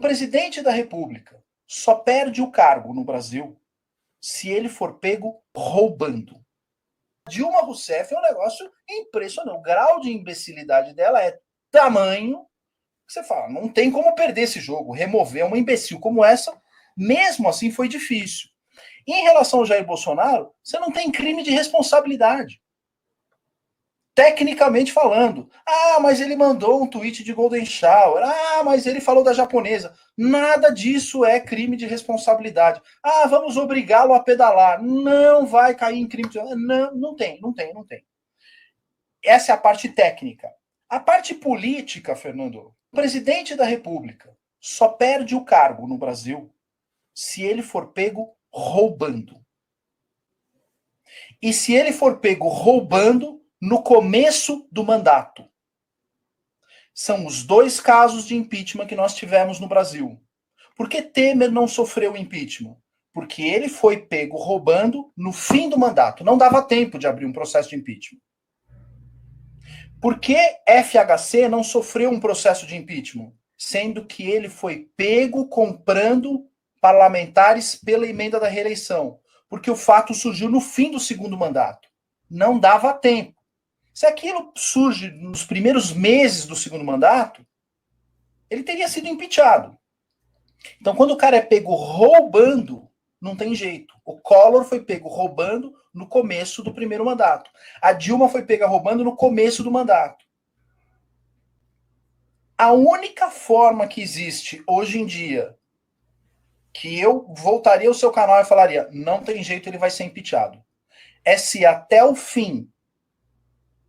O presidente da República só perde o cargo no Brasil se ele for pego roubando. Dilma Rousseff é um negócio impressionante. O grau de imbecilidade dela é tamanho que você fala, não tem como perder esse jogo. Remover uma imbecil como essa, mesmo assim, foi difícil. Em relação ao Jair Bolsonaro, você não tem crime de responsabilidade. Tecnicamente falando. Ah, mas ele mandou um tweet de Golden Shower. Ah, mas ele falou da japonesa. Nada disso é crime de responsabilidade. Ah, vamos obrigá-lo a pedalar. Não vai cair em crime de... Não tem. Essa é a parte técnica. A parte política, Fernando, o presidente da República só perde o cargo no Brasil se ele for pego roubando. E se ele for pego roubando no começo do mandato. São os dois casos de impeachment que nós tivemos no Brasil. Por que Temer não sofreu impeachment? Porque ele foi pego roubando no fim do mandato. Não dava tempo de abrir um processo de impeachment. Por que FHC não sofreu um processo de impeachment? Sendo que ele foi pego comprando parlamentares pela emenda da reeleição. Porque o fato surgiu no fim do segundo mandato. Não dava tempo. Se aquilo surge nos primeiros meses do segundo mandato, ele teria sido impeachado. Então, quando o cara é pego roubando, não tem jeito. O Collor foi pego roubando no começo do primeiro mandato. A Dilma foi pega roubando no começo do mandato. A única forma que existe hoje em dia que eu voltaria ao seu canal e falaria, não tem jeito, ele vai ser impeachado, é se até o fim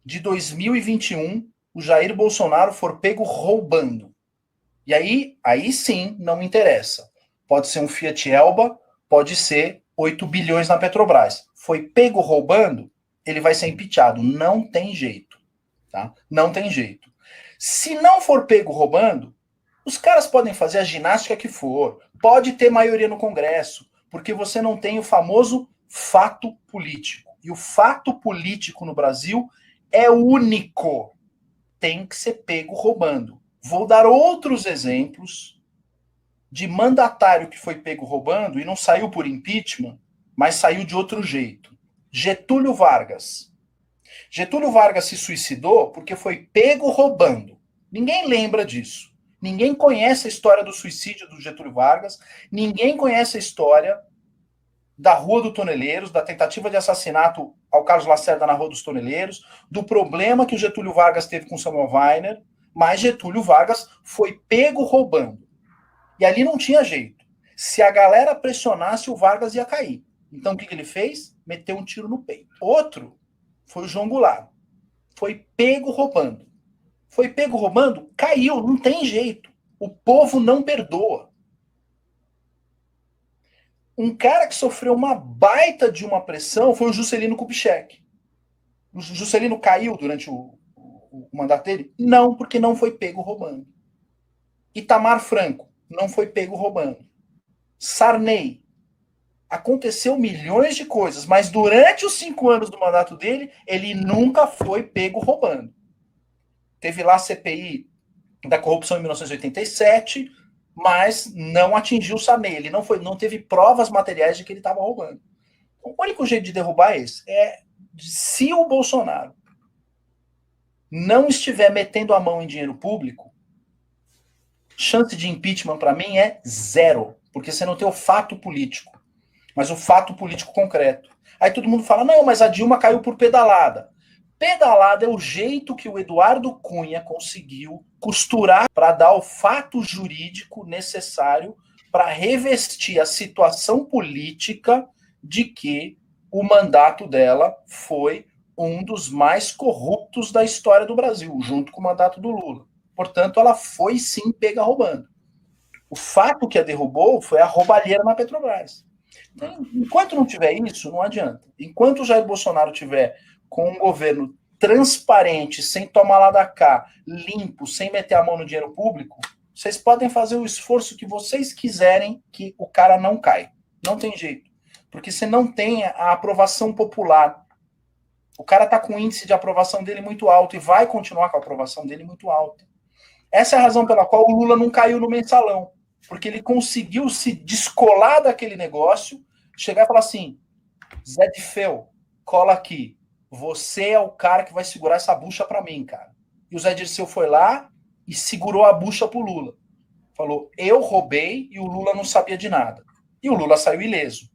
de 2021 o Jair Bolsonaro for pego roubando. E aí sim, não me interessa. Pode ser um Fiat Elba, pode ser 8 bilhões na Petrobras. Foi pego roubando, ele vai ser impeachado. Não tem jeito. Tá? Não tem jeito. Se não for pego roubando, os caras podem fazer a ginástica que for, pode ter maioria no Congresso, porque você não tem o famoso fato político. E o fato político no Brasil é único. Tem que ser pego roubando. Vou dar outros exemplos de mandatário que foi pego roubando e não saiu por impeachment, mas saiu de outro jeito. Getúlio Vargas. Getúlio Vargas se suicidou porque foi pego roubando. Ninguém lembra disso. Ninguém conhece a história do suicídio do Getúlio Vargas. Ninguém conhece a história da Rua dos Toneleiros, da tentativa de assassinato ao Carlos Lacerda na Rua dos Toneleiros, do problema que o Getúlio Vargas teve com Samuel Weiner, mas Getúlio Vargas foi pego roubando. E ali não tinha jeito. Se a galera pressionasse, o Vargas ia cair. Então o que ele fez? Meteu um tiro no peito. Outro foi o João Goulart. Foi pego roubando. Foi pego roubando, caiu, não tem jeito. O povo não perdoa. Um cara que sofreu uma baita de uma pressão foi o Juscelino Kubitschek. O Juscelino caiu durante o mandato dele? Não, porque não foi pego roubando. Itamar Franco não foi pego roubando. Sarney. Aconteceu milhões de coisas, mas durante os 5 anos do mandato dele, ele nunca foi pego roubando. Teve lá a CPI da corrupção em 1987, mas não atingiu o Sarney. Ele não teve provas materiais de que ele estava roubando. O único jeito de derrubar é esse. Se o Bolsonaro não estiver metendo a mão em dinheiro público, chance de impeachment para mim é zero, porque você não tem o fato político, mas o fato político concreto. Aí todo mundo fala, não, mas a Dilma caiu por pedalada. Pedalada é o jeito que o Eduardo Cunha conseguiu costurar para dar o fato jurídico necessário para revestir a situação política de que o mandato dela foi um dos mais corruptos da história do Brasil, junto com o mandato do Lula. Portanto, ela foi sim pega roubando. O fato que a derrubou foi a roubalheira na Petrobras. Então, enquanto não tiver isso, não adianta. Enquanto o Jair Bolsonaro tiver com um governo transparente, sem tomar lá da cá, limpo, sem meter a mão no dinheiro público, vocês podem fazer o esforço que vocês quiserem que o cara não cai. Não tem jeito. Porque você não tem a aprovação popular. O cara tá com o índice de aprovação dele muito alto e vai continuar com a aprovação dele muito alta. Essa é a razão pela qual o Lula não caiu no mensalão. porque ele conseguiu se descolar daquele negócio, chegar e falar assim, Zé Dirceu, cola aqui, você é o cara que vai segurar essa bucha para mim, cara. E o Zé Dirceu foi lá e segurou a bucha pro Lula. Falou, eu roubei e o Lula não sabia de nada. E o Lula saiu ileso.